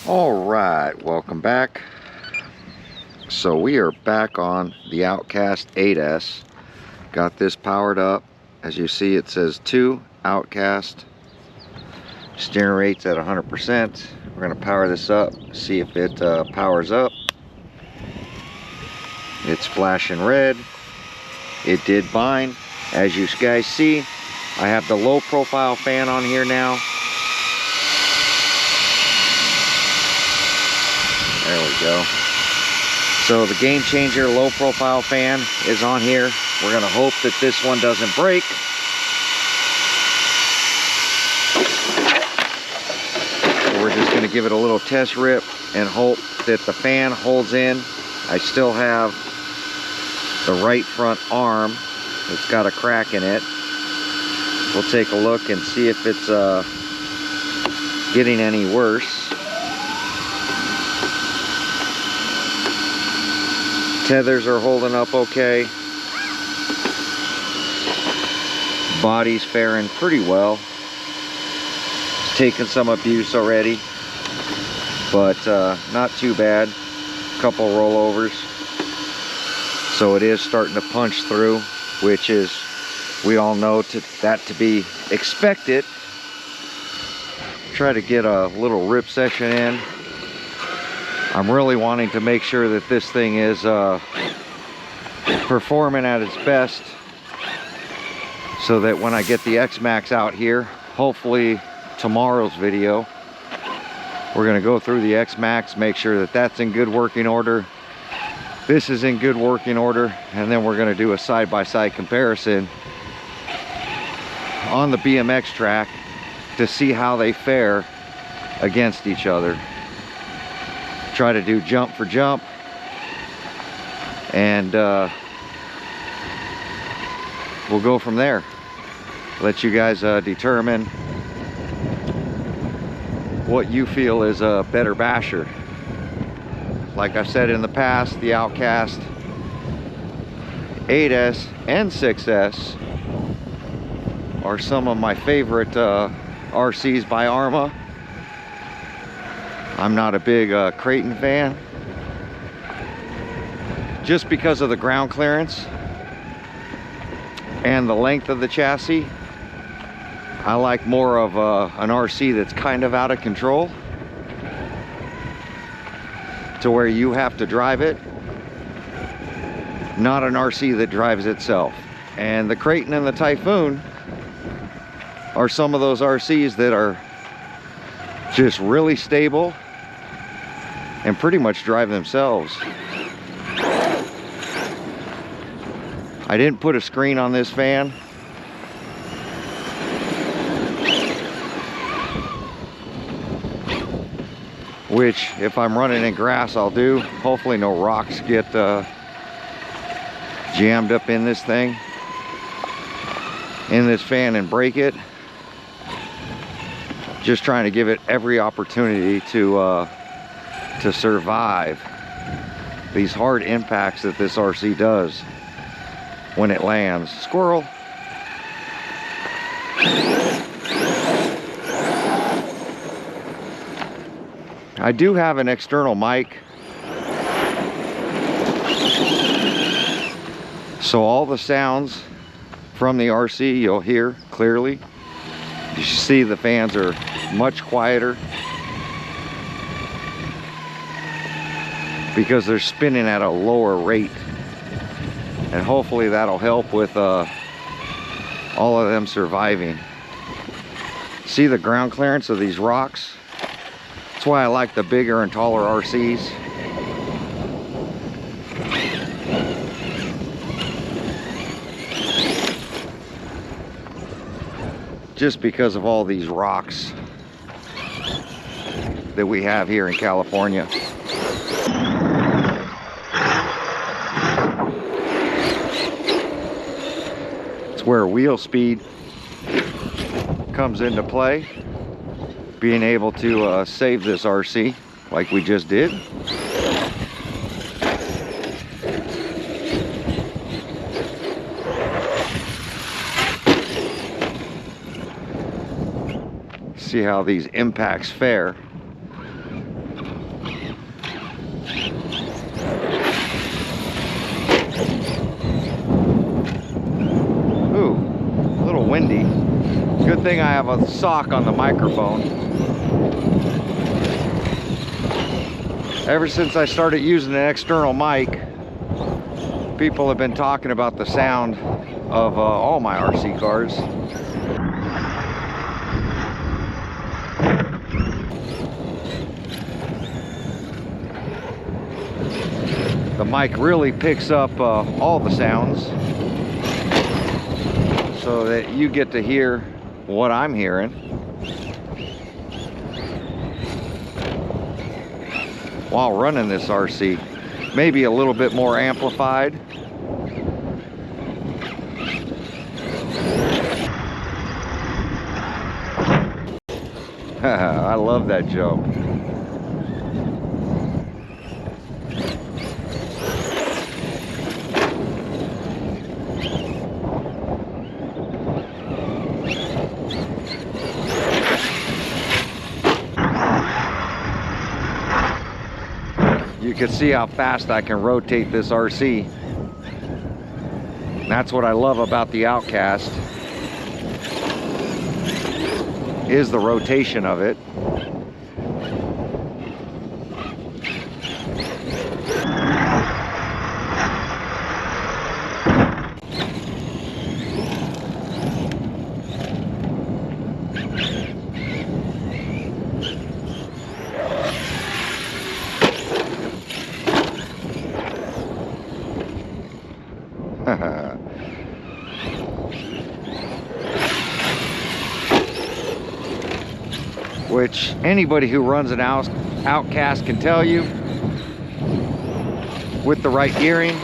All right, welcome back. So we are back on the OUTCAST 8S. Got this powered up. As you see, it says 2 OUTCAST. Steering rate's at 100%. We're going to power this up, see if it powers up. It's flashing red. It did bind. As you guys see, I have the low profile fan on here now. There we go. So the Game Changer low profile fan is on here. We're gonna hope that this one doesn't break. So we're just gonna give it a little test rip and hope that the fan holds in. I still have the right front arm. It's got a crack in it. We'll take a look and see if it's getting any worse. Tethers are holding up okay. Body's faring pretty well. It's taken some abuse already, but not too bad. Couple rollovers. So it is starting to punch through, which is, we all know that to be expected. Try to get a little rip session in. I'm really wanting to make sure that this thing is performing at its best, so that when I get the X-Max out here, hopefully tomorrow's video, we're going to go through the X-Max, make sure that that's in good working order, this is in good working order, and then we're going to do a side-by-side comparison on the BMX track to see how they fare against each other. Try to do jump for jump, and we'll go from there. Let you guys determine what you feel is a better basher. Like I've said in the past, the OUTCAST 8S and 6S are some of my favorite RCs by Arrma. I'm not a big Creighton fan, just because of the ground clearance and the length of the chassis. I like more of an RC that's kind of out of control, to where you have to drive it, not an RC that drives itself. And the Creighton and the Typhoon are some of those RCs that are just really stable and pretty much drive themselves. I didn't put a screen on this fan. Which, if I'm running in grass, I'll do. Hopefully no rocks get jammed up in this thing, in this fan, and break it. Just trying to give it every opportunity to survive these hard impacts that this RC does when it lands. Squirrel. I do have an external mic, so all the sounds from the RC you'll hear clearly. You see the fans are much quieter because they're spinning at a lower rate, and hopefully that'll help with all of them surviving. See the ground clearance of these rocks? That's why I like the bigger and taller RCs. Just because of all these rocks that we have here in California. It's where wheel speed comes into play. Being able to save this RC like we just did. See how these impacts fare. Ooh, a little windy. Good thing I have a sock on the microphone. Ever since I started using an external mic, people have been talking about the sound of all my RC cars. The mic really picks up all the sounds so that you get to hear what I'm hearing. While running this RC, maybe a little bit more amplified. I love that joke. You can see how fast I can rotate this RC. That's what I love about the OUTCAST, is the rotation of it. Which anybody who runs an OUTCAST can tell you, with the right gearing,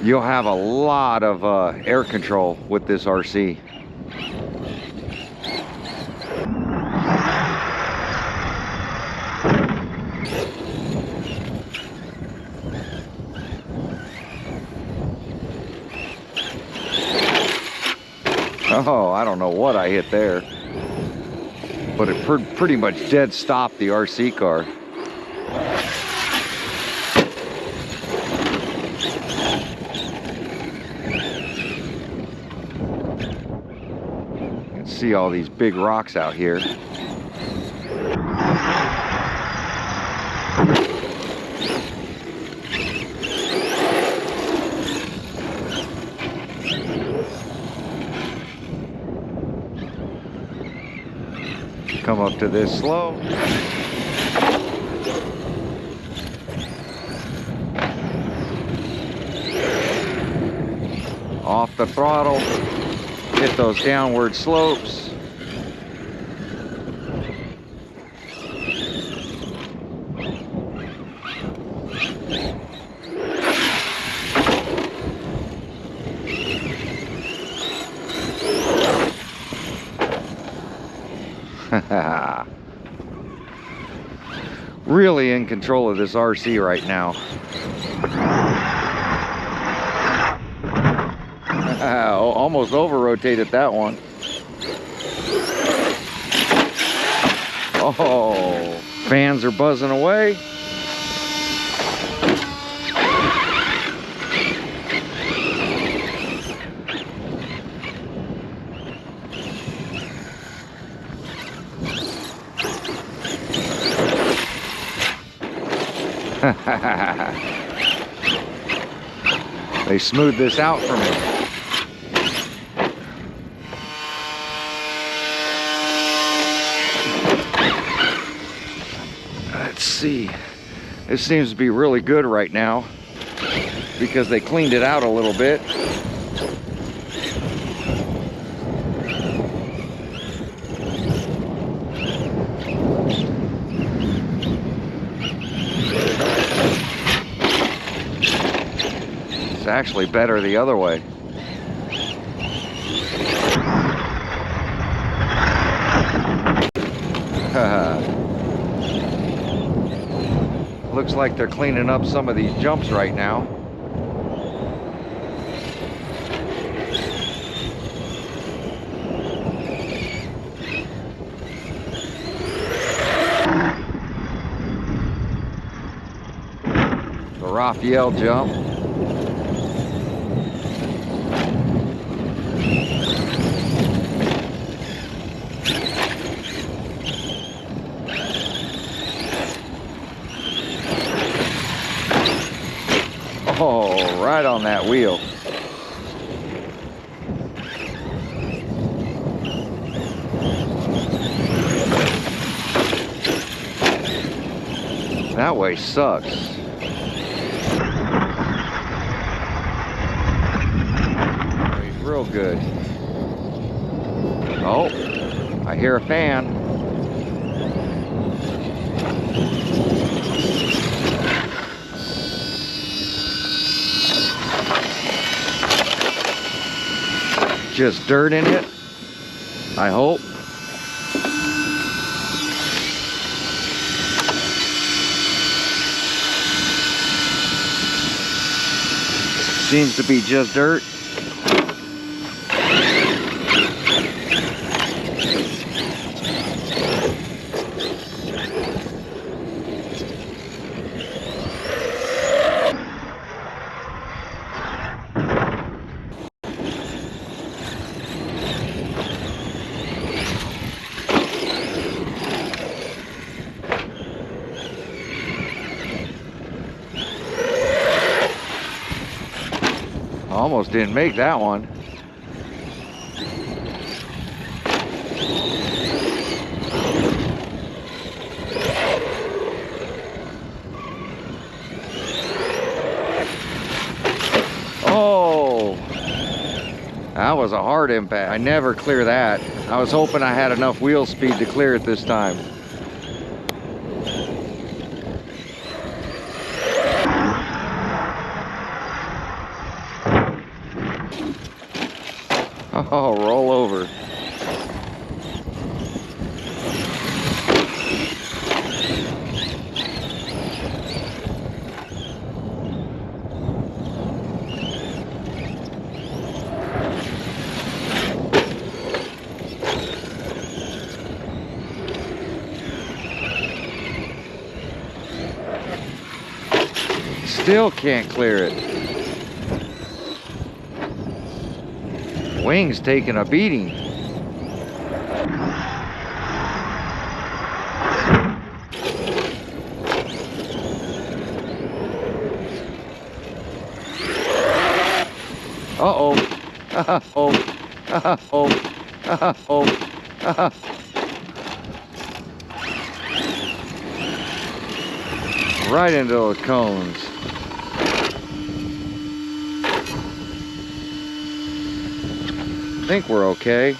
you'll have a lot of air control with this RC. Oh, I don't know what I hit there, but it pretty much dead stopped the RC car. You can see all these big rocks out here. Come up to this slow. Off the throttle. Hit those downward slopes. Really in control of this RC right now. Almost over-rotated that one. Oh, fans are buzzing away. They smoothed this out for me. Let's see. This seems to be really good right now because they cleaned it out a little bit. It's actually better the other way. Looks like they're cleaning up some of these jumps right now. Raphael jump. Oh, right on that wheel. That way sucks. He's real good. Oh, I hear a fan. Just dirt in it, I hope. Seems to be just dirt. Almost didn't make that one. Oh, that was a hard impact. I never clear that. I was hoping I had enough wheel speed to clear it this time. Oh, roll over. Still can't clear it. Wing's taking a beating. Uh-oh. Uh-oh. Uh-oh. Uh-oh. Uh-oh. Right into those cones. I think we're okay.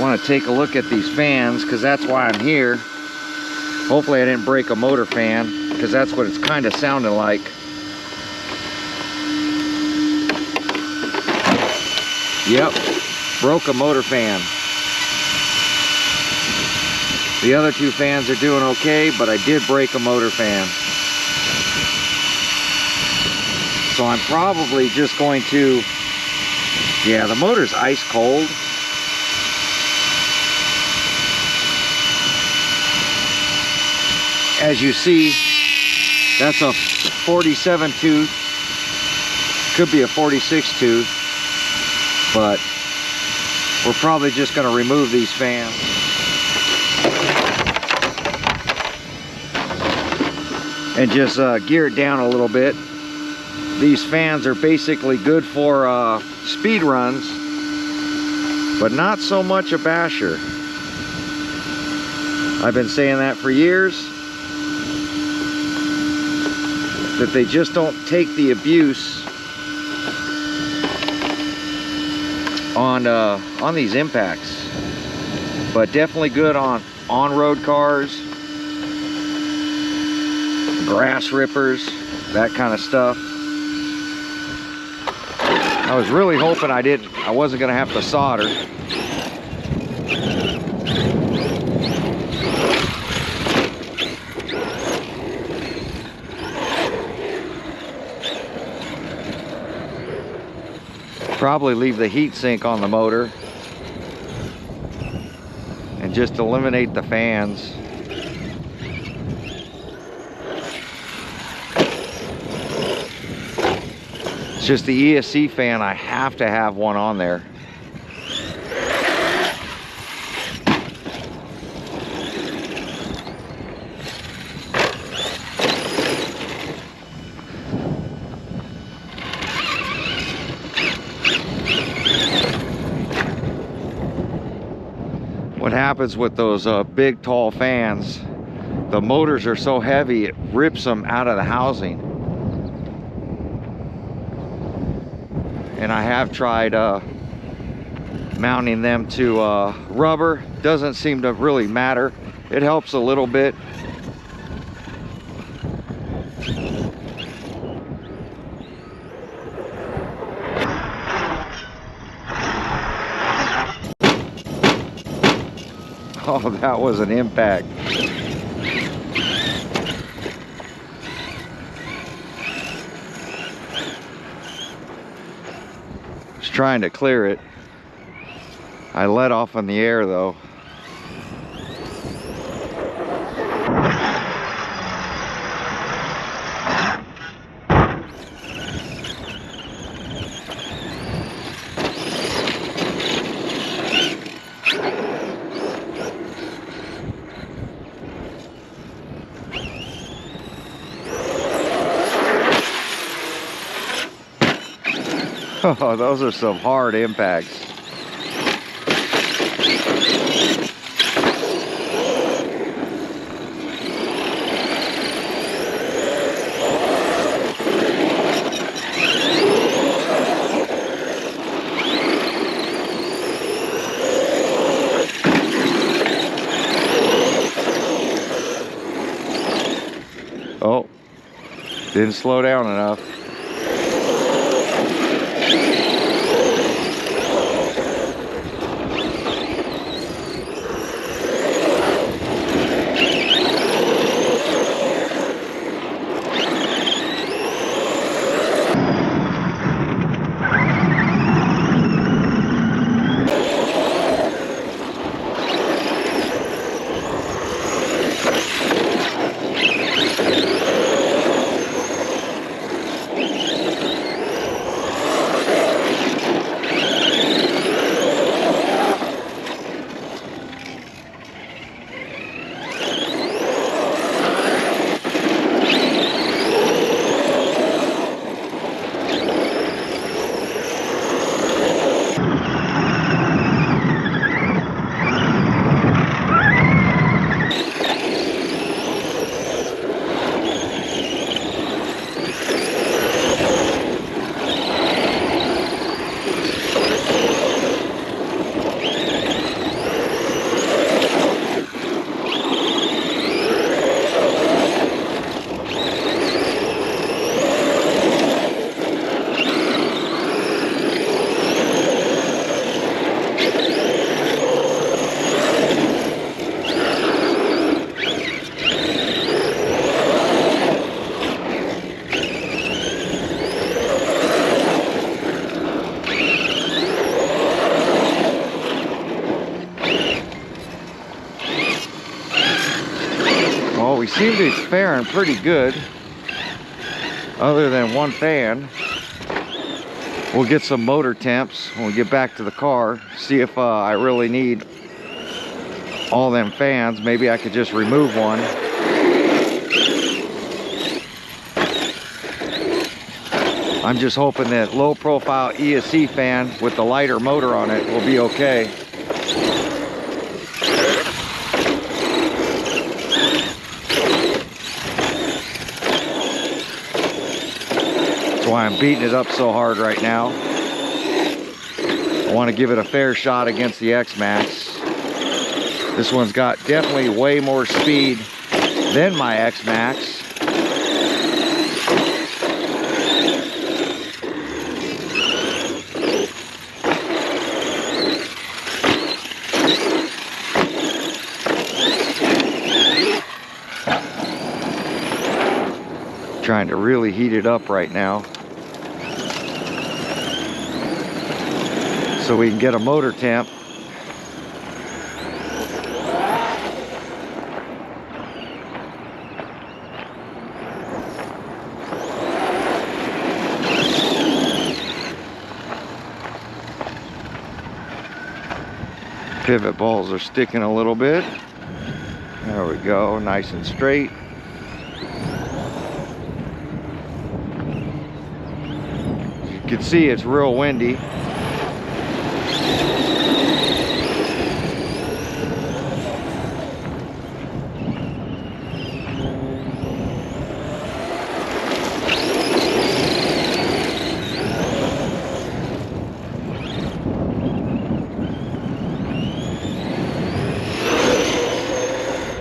Want to take a look at these fans because that's why I'm here. Hopefully I didn't break a motor fan because that's what it's kind of sounding like. Yep, broke a motor fan. The other two fans are doing okay, but I did break a motor fan. So I'm probably just going to, yeah, the motor's ice cold. As you see, that's a 47 tooth. Could be a 46 tooth, but we're probably just going to remove these fans. And just gear it down a little bit. These fans are basically good for speed runs, but not so much a basher. I've been saying that for years, that they just don't take the abuse on these impacts, but definitely good on road cars, grass rippers, that kind of stuff. I was really hoping I wasn't going to have to solder. Probably leave the heat sink on the motor. just eliminate the fans. It's just the ESC fan, I have to have one on there. What happens with those big tall fans, the motors are so heavy it rips them out of the housing. And I have tried mounting them to rubber. Doesn't seem to really matter. It helps a little bit. Oh, that was an impact. Just trying to clear it. I let off in the air though. Oh, those are some hard impacts. Oh, didn't slow down enough. We seem to be faring pretty good, other than one fan. We'll get some motor temps when we get back to the car, see if I really need all them fans. Maybe I could just remove one. I'm just hoping that low profile ESC fan with the lighter motor on it will be okay. That's why I'm beating it up so hard right now. I want to give it a fair shot against the X-Max. This one's got definitely way more speed than my X-Max. Trying to really heat it up right now so we can get a motor temp. Pivot balls are sticking a little bit. There we go, nice and straight. You can see it's real windy.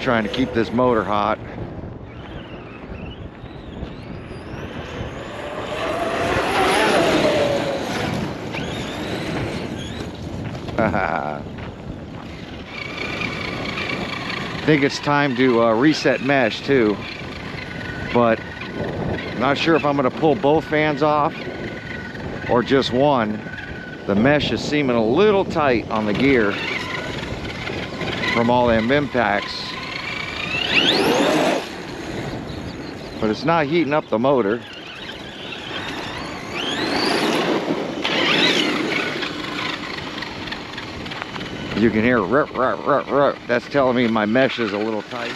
Trying to keep this motor hot. I think it's time to reset mesh too, but I'm not sure if I'm going to pull both fans off or just one. The mesh is seeming a little tight on the gear from all them impacts. But it's not heating up the motor. You can hear rut, rut, rut, rut. That's telling me my mesh is a little tight.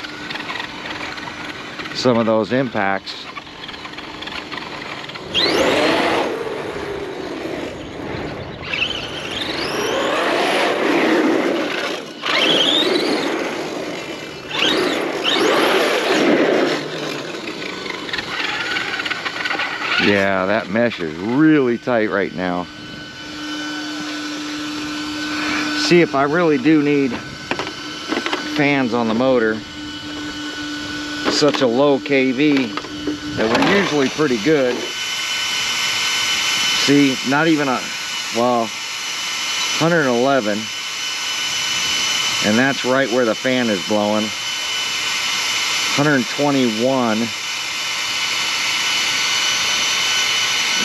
Some of those impacts. Yeah, that mesh is really tight right now. See, if I really do need fans on the motor, such a low kV that we're usually pretty good. See, not even a, well, 111, and that's right where the fan is blowing. 121.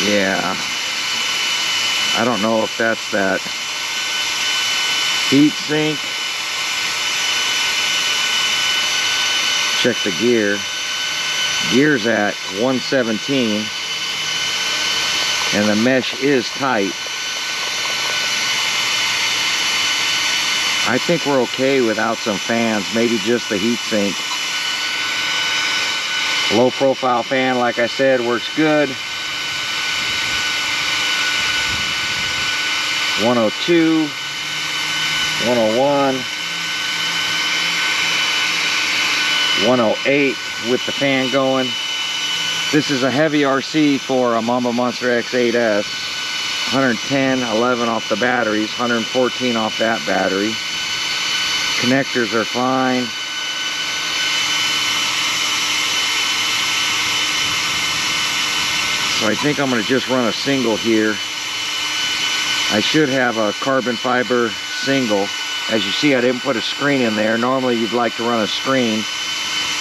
Yeah, I don't know if that's that heat sink. Check the gear. Gear's at 117 and the mesh is tight. I think we're okay without some fans, maybe just the heat sink. Low profile fan, like I said, works good. 102, 101, 108 with the fan going. This is a heavy RC for a Mamba Monster X8S. 110, 11 off the batteries, 114 off that battery. Connectors are fine. So I think I'm going to just run a single here. I should have a carbon fiber single. As you see, I didn't put a screen in there. Normally you'd like to run a screen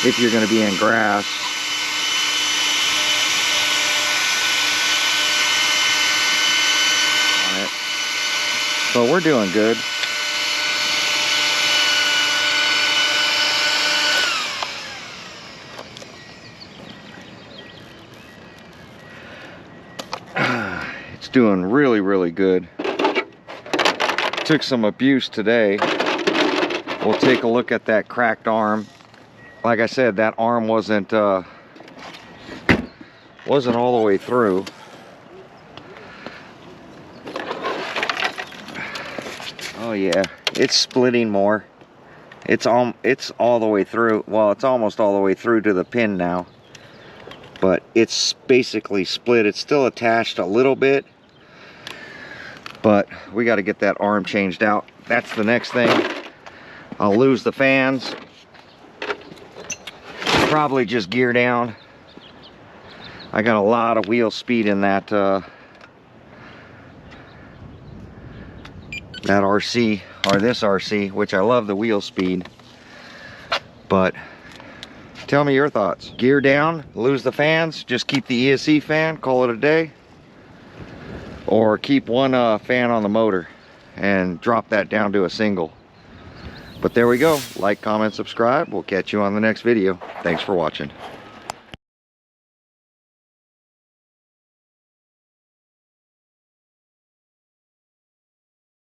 if you're going to be in grass. On it. So we're doing good. It's doing really, really good. Took some abuse today. We'll take a look at that cracked arm. Like I said, that arm wasn't all the way through. Oh yeah, it's splitting more. It's all the way through. Well, it's almost all the way through to the pin now. But it's basically split. It's still attached a little bit, but we got to get that arm changed out. That's the next thing. I'll lose the fans. Probably just gear down. I got a lot of wheel speed in that that RC, or this RC, which I love the wheel speed. But tell me your thoughts. Gear down, lose the fans, just keep the ESC fan, call it a day, or keep one fan on the motor and drop that down to a single. But there we go. Like, comment, subscribe. We'll catch you on the next video. Thanks for watching.